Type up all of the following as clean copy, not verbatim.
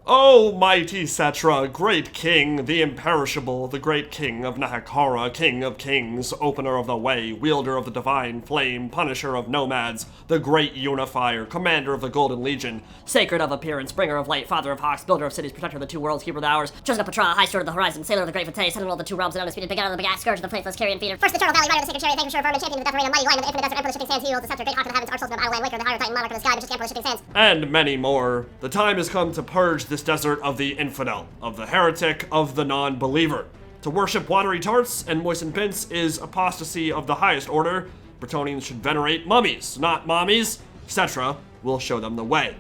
O mighty Settra, great king, the Imperishable, the great king of Nehekhara, king of kings, opener of the way, wielder of the divine flame, punisher of Nomads, the great Unifier, commander of the Golden Legion, sacred of appearance, bringer of light, father of hawks, builder of cities, protector of the two worlds, keeper of the hours, chosen of Ptra, high steward of the horizon, sailor of the great Vitae, sentinel of the two realms, and undisputed, Begetter of the Begat, Scourge of the Faithless, Carrion-feeder, first eternal valley, rider of the sacred Chariot, Vanquisher, Vermin, champion of the death arena, mighty lion of the infinite desert, emperor of the shipping sands, hero of the Sceptre, great hawk of the heavens, Arch-Sultan of Atalan, waker of the Hierotitan, monarch of the sky, majestic emperor of the shipping sands, and many more. The time has come to purge this desert of the infidel, of the heretic, of the non-believer. To worship watery tarts and moistened pints is apostasy of the highest order. Bretonnians should venerate mummies, not mommies. Settra will show them the way.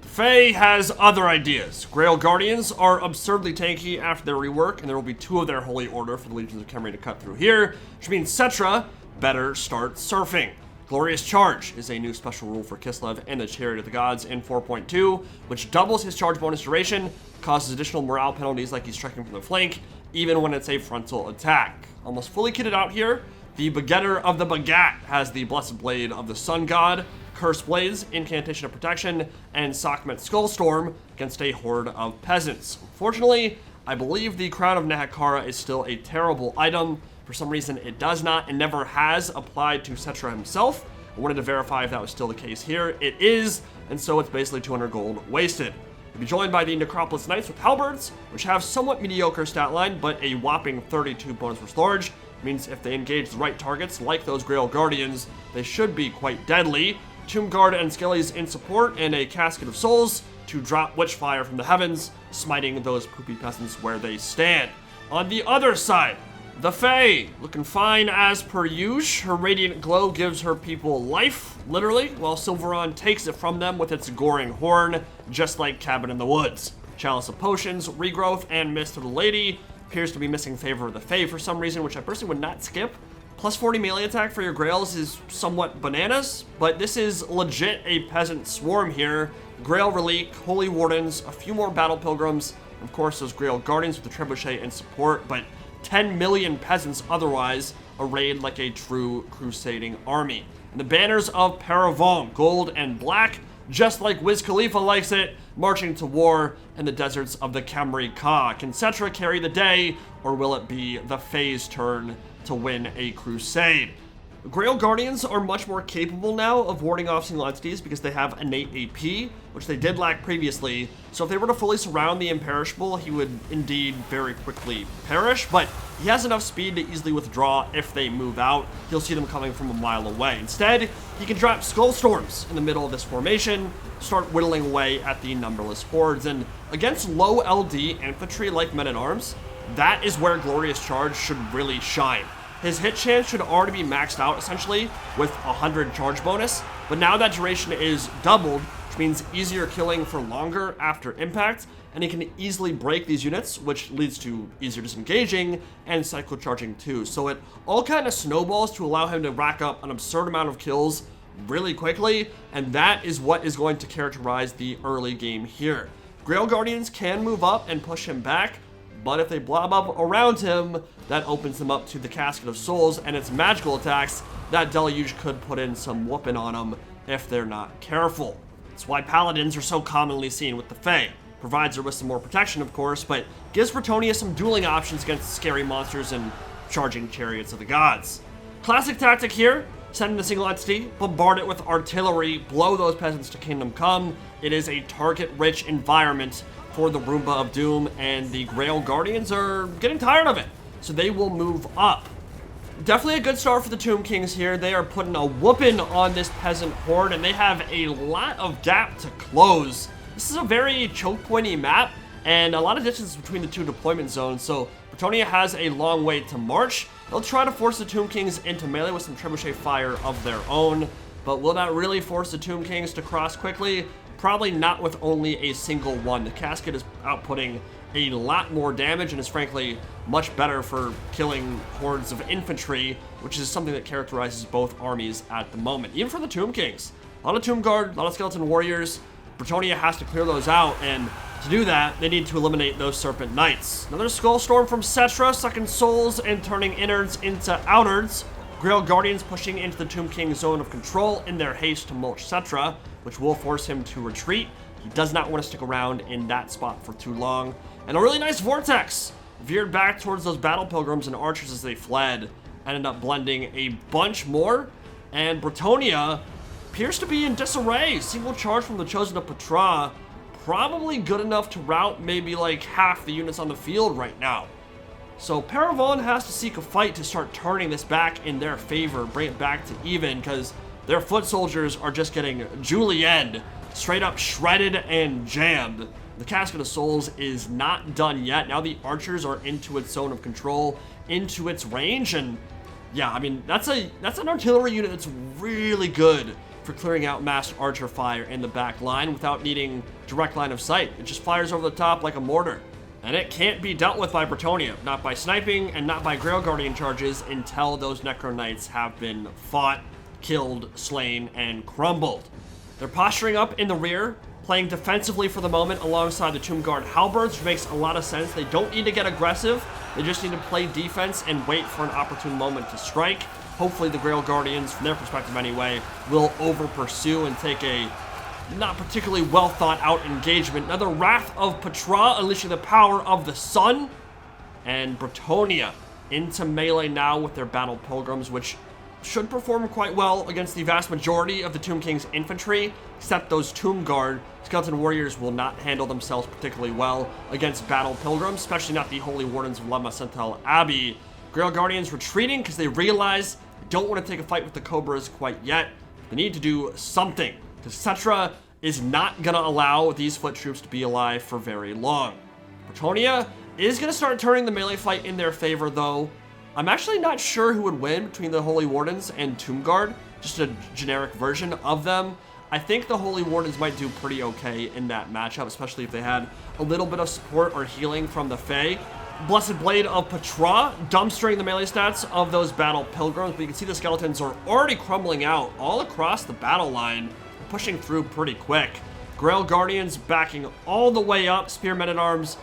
The Fae has other ideas. Grail Guardians are absurdly tanky after their rework, and there will be 2 of their holy order for the legions of Khemri to cut through here, which means Settra better start surfing. Glorious Charge is a new special rule for Kislev and the Chariot of the Gods in 4.2, which doubles his charge bonus duration, causes additional morale penalties like he's striking from the flank, even when it's a frontal attack. Almost fully kitted out here, the Begetter of the Begat has the Blessed Blade of the Sun God, Curse Blades, Incantation of Protection, and Sekhmet Skullstorm against a horde of peasants. Unfortunately, I believe the Crown of Nehekhara is still a terrible item. For some reason, it does not and never has applied to Settra himself. I wanted to verify if that was still the case here. It is, and so it's basically 200 gold wasted. You'll be joined by the Necropolis Knights with Halberds, which have somewhat mediocre stat line, but a whopping 32 bonus for Scourge. Means if they engage the right targets, like those Grail Guardians, they should be quite deadly. Tomb Guard and Skellies in support, and a Casket of Souls to drop Witchfire from the heavens, smiting those poopy peasants where they stand. On the other side, the Fae, looking fine as per usual. Her radiant glow gives her people life, literally, while Silveron takes it from them with its goring horn, just like Cabin in the Woods. Chalice of Potions, Regrowth, and Mist of the Lady appears to be missing favor of the Fae for some reason, which I personally would not skip. Plus 40 melee attack for your Grails is somewhat bananas, but this is legit a peasant swarm here. Grail Relique, Holy Wardens, a few more Battle Pilgrims, of course those Grail Guardians with the Trebuchet in support, but 10 million peasants otherwise, arrayed like a true crusading army. And the banners of Paravon, gold and black, just like Wiz Khalifa likes it, marching to war in the deserts of the Khemrikhara. Can Settra carry the day, or will it be the Fae's turn to win a crusade? Grail Guardians are much more capable now of warding off single entities because they have innate AP, which they did lack previously. So if they were to fully surround the Imperishable, he would indeed very quickly perish, but he has enough speed to easily withdraw if they move out. You'll see them coming from a mile away. Instead, he can drop Skull Storms in the middle of this formation, start whittling away at the numberless hordes, and against low LD infantry like Men-at-Arms, that is where Glorious Charge should really shine. His hit chance should already be maxed out, essentially, with 100 charge bonus, but now that duration is doubled, which means easier killing for longer after impact, and he can easily break these units, which leads to easier disengaging and cycle charging too. So it all kind of snowballs to allow him to rack up an absurd amount of kills really quickly, and that is what is going to characterize the early game here. Grail Guardians can move up and push him back, but if they blob up around him, that opens them up to the Casket of Souls and its magical attacks. That Deluge could put in some whooping on them if they're not careful. That's why Paladins are so commonly seen with the Fae. Provides her with some more protection, of course, but gives Bretonnia some dueling options against scary monsters and charging Chariots of the Gods. Classic tactic here, send in a single entity, bombard it with artillery, blow those peasants to Kingdom Come. It is a target-rich environment for the Roomba of Doom, and the Grail Guardians are getting tired of it, so they will move up. Definitely a good start for the Tomb Kings here. They are putting a whooping on this peasant horde, and they have a lot of gap to close. This is a very choke pointy map, and a lot of distance between the two deployment zones, so Bretonnia has a long way to march. They'll try to force the Tomb Kings into melee with some trebuchet fire of their own, but will that really force the Tomb Kings to cross quickly? Probably not with only a single one. The Casket is outputting a lot more damage and is frankly much better for killing hordes of infantry, which is something that characterizes both armies at the moment. Even for the Tomb Kings, a lot of Tomb Guard, a lot of Skeleton Warriors. Bretonnia has to clear those out, and to do that, they need to eliminate those Serpent Knights. Another Skull Storm from Settra, sucking souls and turning innards into outards. Grail Guardians pushing into the Tomb King's zone of control in their haste to mulch Settra, which will force him to retreat. He does not want to stick around in that spot for too long. And a really nice vortex veered back towards those battle pilgrims and archers as they fled. Ended up blending a bunch more. And Bretonnia appears to be in disarray. Single charge from the Chosen of Ptra. Probably good enough to rout maybe like half the units on the field right now. So Paravon has to seek a fight to start turning this back in their favor, bring it back to even, because their foot soldiers are just getting julienned, straight up shredded and jammed. The Casket of Souls is not done yet. Now the archers are into its zone of control, into its range, and yeah, I mean, that's an artillery unit that's really good for clearing out massed archer fire in the back line without needing direct line of sight. It just fires over the top like a mortar. And it can't be dealt with by Bretonnia, not by sniping and not by Grail Guardian charges until those Necro Knights have been fought, killed, slain, and crumbled. They're posturing up in the rear, playing defensively for the moment alongside the Tomb Guard Halberds, which makes a lot of sense. They don't need to get aggressive. They just need to play defense and wait for an opportune moment to strike. Hopefully the Grail Guardians, from their perspective anyway, will over-pursue and take a not particularly well thought out engagement. Now the Wrath of Ptra unleashing the power of the sun, and Bretonnia into melee now with their battle pilgrims, which should perform quite well against the vast majority of the Tomb King's infantry, except those Tomb Guard skeleton warriors will not handle themselves particularly well against battle pilgrims, especially not the Holy Wardens of Lemma Sentinel Abbey. Grail Guardians retreating because they realize they don't want to take a fight with the Cobras quite yet. They need to do something, because Settra is not going to allow these foot troops to be alive for very long. Bretonnia is going to start turning the melee fight in their favor, though. I'm actually not sure who would win between the Holy Wardens and Tomb Guard, just a generic version of them. I think the Holy Wardens might do pretty okay in that matchup, especially if they had a little bit of support or healing from the Fae. Blessed Blade of Ptra, dumpstering the melee stats of those battle pilgrims, but you can see the skeletons are already crumbling out all across the battle line, pushing through pretty quick. Grail Guardians backing all the way up, Spear Men-at-Arms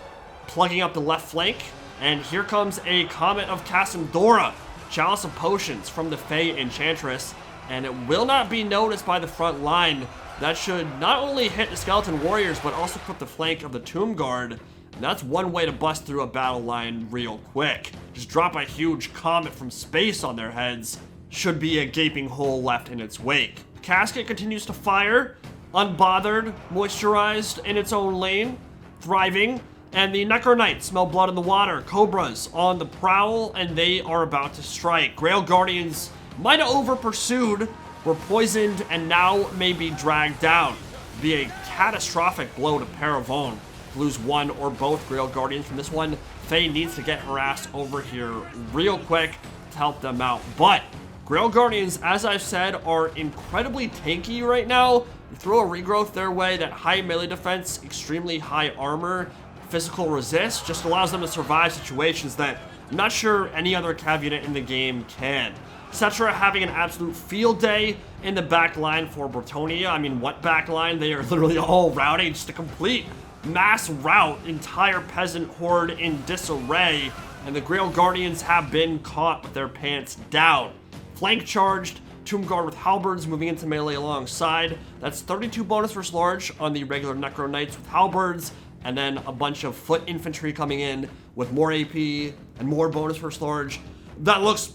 plugging up the left flank, and here comes a Comet of Casandora, Chalice of Potions from the Fae Enchantress, and it will not be noticed by the front line. That should not only hit the Skeleton Warriors, but also put the flank of the Tomb Guard. And that's one way to bust through a battle line real quick. Just drop a huge comet from space on their heads. Should be a gaping hole left in its wake. The Casket continues to fire, unbothered, moisturized in its own lane, thriving. And the Necro Knights smell blood in the water. Cobras on the prowl, and they are about to strike. Grail Guardians might have over-pursued, were poisoned, and now may be dragged down. Be a catastrophic blow to Paravon. Lose one or both Grail Guardians from this one. Faye needs to get her ass over here real quick to help them out. But Grail Guardians, as I've said, are incredibly tanky right now. You throw a regrowth their way, that high melee defense, extremely high armor, physical resist, just allows them to survive situations that I'm not sure any other cav unit in the game can. Settra having an absolute field day in the back line for Bretonnia. I mean, what back line? They are literally all routing, just a complete mass rout, entire peasant horde in disarray, and the Grail Guardians have been caught with their pants down. Flank charged, Tomb Guard with halberds moving into melee alongside. That's 32 bonus versus large on the regular Necro Knights with halberds, and then a bunch of foot infantry coming in with more AP and more bonus versus large. That looks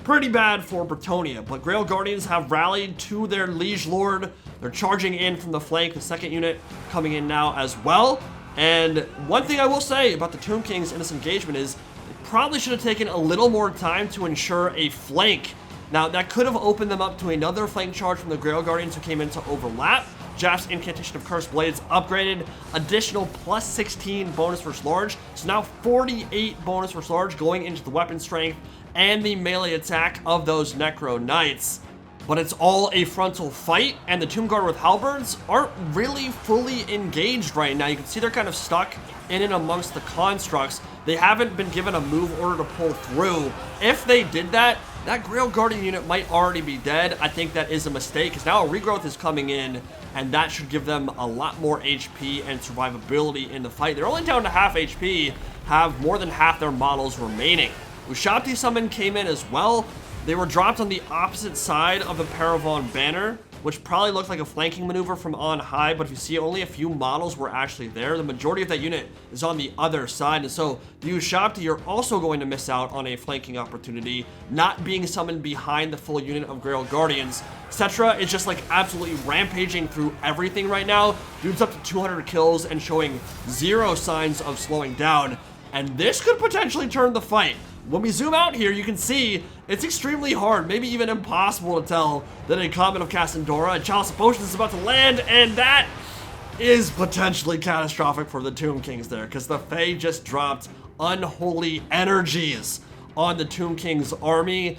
pretty bad for Bretonnia, but Grail Guardians have rallied to their Liege Lord. They're charging in from the flank, the second unit coming in now as well. And one thing I will say about the Tomb Kings in this engagement is they probably should have taken a little more time to ensure a flank. Now, that could have opened them up to another flank charge from the Grail Guardians who came in to overlap. Jaff's Incantation of Cursed Blades upgraded, additional plus 16 bonus versus large. So now 48 bonus versus large going into the weapon strength and the melee attack of those Necro Knights. But it's all a frontal fight, and the Tomb Guard with halberds aren't really fully engaged right now. You can see they're kind of stuck in and amongst the constructs. They haven't been given a move order to pull through. If they did that, that Grail Guardian unit might already be dead. I think that is a mistake, because now a regrowth is coming in, and that should give them a lot more HP and survivability in the fight. They're only down to half HP, have more than half their models remaining. Ushabti Summon came in as well. They were dropped on the opposite side of the Paravon banner, which probably looked like a flanking maneuver from on high, but if you see, only a few models were actually there. The majority of that unit is on the other side, and so the Ushabti are also going to miss out on a flanking opportunity, not being summoned behind the full unit of Grail Guardians. Settra is just like absolutely rampaging through everything right now. Dude's up to 200 kills and showing zero signs of slowing down, and this could potentially turn the fight. When we zoom out here, you can see it's extremely hard, maybe even impossible to tell that a Comet of Cassandora and Chalice of Potions is about to land, and that is potentially catastrophic for the Tomb Kings there, because the Fae just dropped unholy energies on the Tomb Kings army.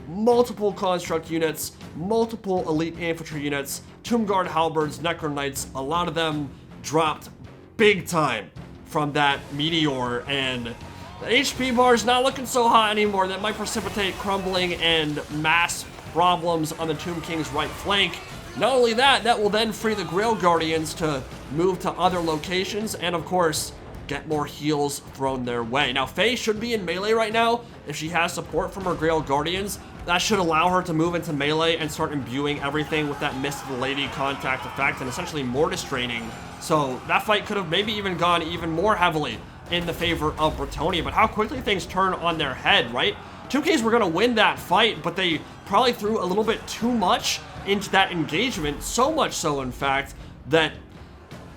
Multiple construct units, multiple elite infantry units, Tomb Guard halberds, Necro Knights, a lot of them dropped big time from that meteor, and the HP bar is not looking so hot anymore. That might precipitate crumbling and mass problems on the Tomb King's right flank. Not only that, that will then free the Grail Guardians to move to other locations and, of course, get more heals thrown their way. Now, Faye should be in melee right now. If she has support from her Grail Guardians, that should allow her to move into melee and start imbuing everything with that Mist of the Lady contact effect and essentially Mortis draining. So that fight could have maybe even gone even more heavily in the favor of Bretonnia, but how quickly things turn on their head, right? 2Ks were going to win that fight, but they probably threw a little bit too much into that engagement, so much so, in fact, that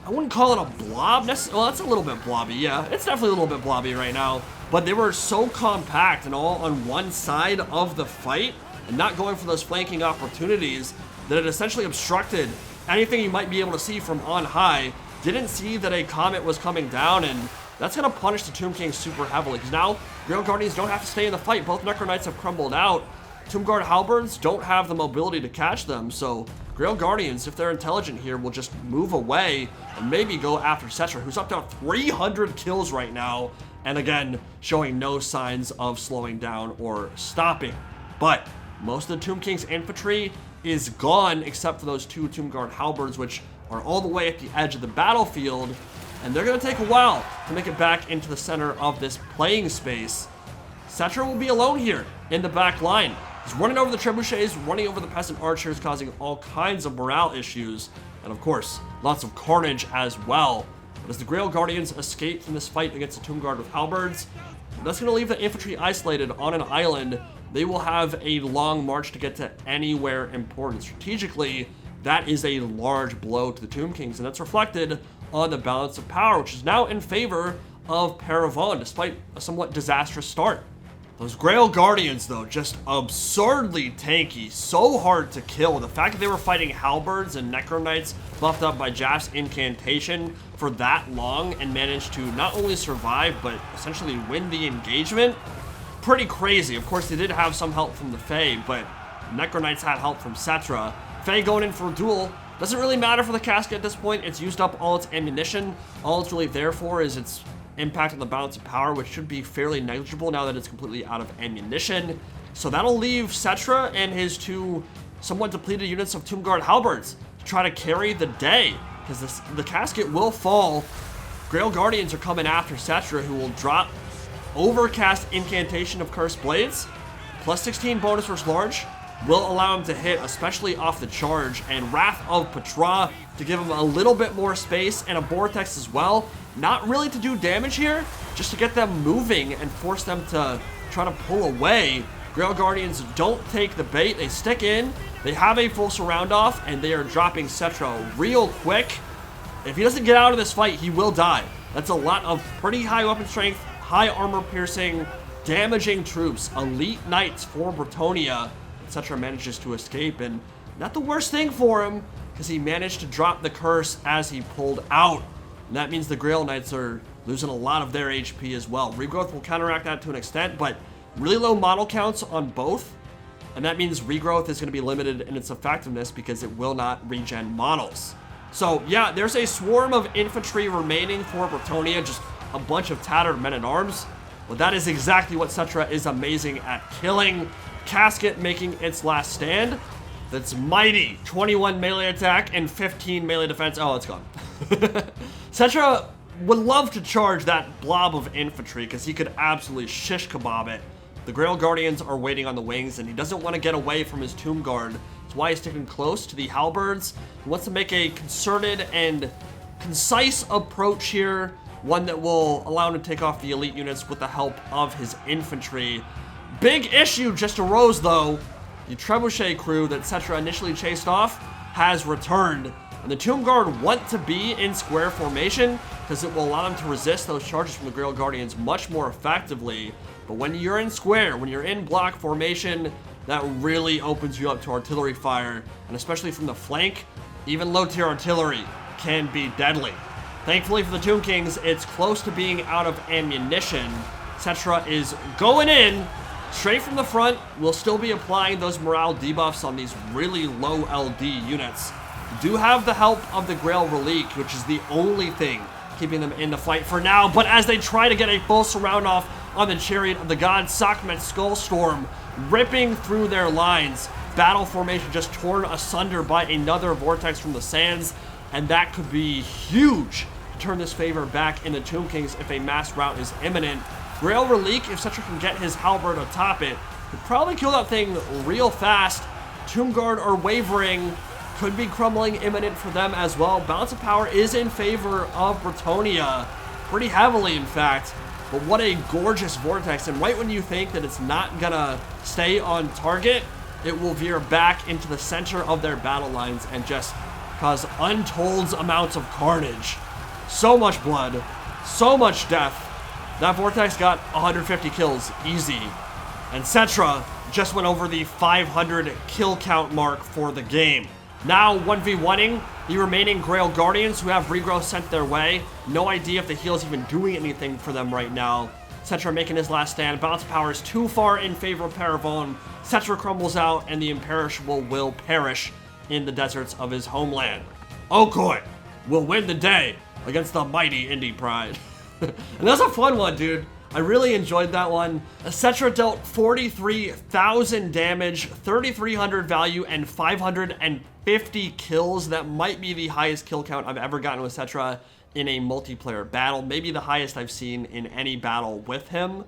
I wouldn't call it a blob necessarily. Well, that's a little bit blobby, yeah. It's definitely a little bit blobby right now, but they were so compact and all on one side of the fight and not going for those flanking opportunities that it essentially obstructed anything you might be able to see from on high. Didn't see that a Comet was coming down, and that's going to punish the Tomb King super heavily, because now Grail Guardians don't have to stay in the fight. Both Necro Knights have crumbled out. Tomb Guard halberds don't have the mobility to catch them, so Grail Guardians, if they're intelligent here, will just move away and maybe go after Settra, who's up to 300 kills right now, and again, showing no signs of slowing down or stopping. But most of the Tomb King's infantry is gone, except for those two Tomb Guard halberds, which are all the way at the edge of the battlefield, and they're going to take a while to make it back into the center of this playing space. Settra will be alone here in the back line. He's running over the trebuchets, running over the peasant archers, causing all kinds of morale issues, and of course, lots of carnage as well. But as the Grail Guardians escape from this fight against the Tomb Guard with halberds, that's going to leave the infantry isolated on an island. They will have a long march to get to anywhere important. Strategically, that is a large blow to the Tomb Kings, and that's reflected on the balance of power, which is now in favor of Paravon, despite a somewhat disastrous start. Those Grail Guardians, though, just absurdly tanky, so hard to kill. The fact that they were fighting halberds and Necro Knights buffed up by Jaff's incantation for that long and managed to not only survive, but essentially win the engagement, pretty crazy. Of course, they did have some help from the Fae, but Necro Knights had help from Settra. Fae going in for a duel. Doesn't really matter for the casket at this point. It's used up all its ammunition. All it's really there for is its impact on the balance of power, which should be fairly negligible now that it's completely out of ammunition. So that'll leave Settra and his two somewhat depleted units of Tomb Guard halberds to try to carry the day, because the casket will fall. Grail Guardians are coming after Settra, who will drop Overcast Incantation of Cursed Blades, plus 16 bonus versus large, will allow him to hit, especially off the charge, and Wrath of Ptra to give him a little bit more space, and a Vortex as well. Not really to do damage here, just to get them moving and force them to try to pull away. Grail Guardians don't take the bait, they stick in, they have a full surround off, and they are dropping Settra real quick. If he doesn't get out of this fight, he will die. That's a lot of pretty high weapon strength, high armor piercing, damaging troops, elite knights for Bretonnia. Settra manages to escape, and not the worst thing for him, because he managed to drop the curse as he pulled out. And that means the Grail Knights are losing a lot of their HP as well. Regrowth will counteract that to an extent, but really low model counts on both, and that means regrowth is going to be limited in its effectiveness because it will not regen models. So yeah, there's a swarm of infantry remaining for Bretonnia, just a bunch of tattered men-at-arms, but that is exactly what Settra is amazing at killing. Casket making its last stand. That's mighty. 21 melee attack and 15 melee defense. Oh, it's gone. Settra would love to charge that blob of infantry because he could absolutely shish kebab it. The Grail Guardians are waiting on the wings, and he doesn't want to get away from his Tomb Guard, That's why he's sticking close to the halberds. He wants to make a concerted and concise approach here, one that will allow him to take off the elite units with the help of his infantry. Big issue just arose, though. The trebuchet crew that Settra initially chased off has returned, and the Tomb Guard want to be in square formation because it will allow them to resist those charges from the Grail Guardians much more effectively. But when you're in square, when you're in block formation, that really opens you up to artillery fire, and especially from the flank, even low-tier artillery can be deadly. Thankfully for the Tomb Kings, it's close to being out of ammunition. Settra is going in straight from the front. We'll still be applying those morale debuffs on these really low LD units. We do have the help of the Grail Relique, which is the only thing keeping them in the fight for now. But as they try to get a full surround off on the Chariot of the God, Sekhmet's Skullstorm ripping through their lines. Battle formation just torn asunder by another vortex from the sands, and that could be huge to turn this favor back in the Tomb Kings if a mass rout is imminent. Grail Relique, if Settra can get his halberd atop it, could probably kill that thing real fast. Tomb Guard are wavering, could be crumbling imminent for them as well. Balance of power is in favor of Bretonnia, pretty heavily in fact. But what a gorgeous vortex, and right when you think that it's not gonna stay on target, it will veer back into the center of their battle lines and just cause untold amounts of carnage. So much blood, so much death. That vortex got 150 kills, easy. And Settra just went over the 500 kill count mark for the game. Now 1v1ing the remaining Grail Guardians who have regrowth sent their way. No idea if the heal is even doing anything for them right now. Settra making his last stand. Balance of power is too far in favor of Paravon. Settra crumbles out, and the Imperishable will perish in the deserts of his homeland. Ogre will win the day against the mighty Indie Pride. And that's a fun one, dude. I really enjoyed that one. Settra dealt 43,000 damage, 3,300 value, and 550 kills. That might be the highest kill count I've ever gotten with Settra in a multiplayer battle. Maybe the highest I've seen in any battle with him.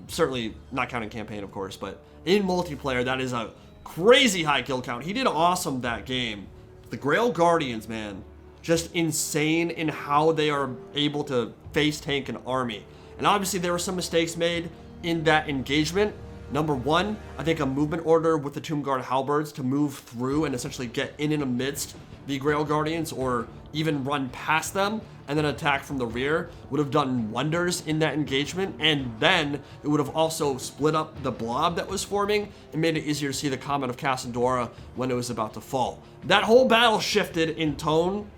Certainly not counting campaign, of course, but in multiplayer, that is a crazy high kill count. He did awesome that game. The Grail Guardians, man, just insane in how they are able to face tank an army. And obviously there were some mistakes made in that engagement. Number one, I think a movement order with the Tomb Guard halberds to move through and essentially get in and amidst the Grail Guardians, or even run past them and then attack from the rear, would have done wonders in that engagement. And then it would have also split up the blob that was forming and made it easier to see the Comet of Cassadora when it was about to fall. That whole battle shifted in tone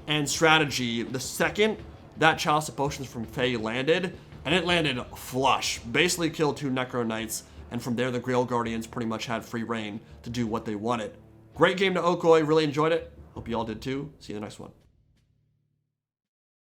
and strategy the second that Chalice of Potions from Fae landed, and it landed flush. Basically killed 2 Necro Knights, and from there the Grail Guardians pretty much had free reign to do what they wanted. Great game to Okoi, really enjoyed it. Hope you all did too. See you in the next one.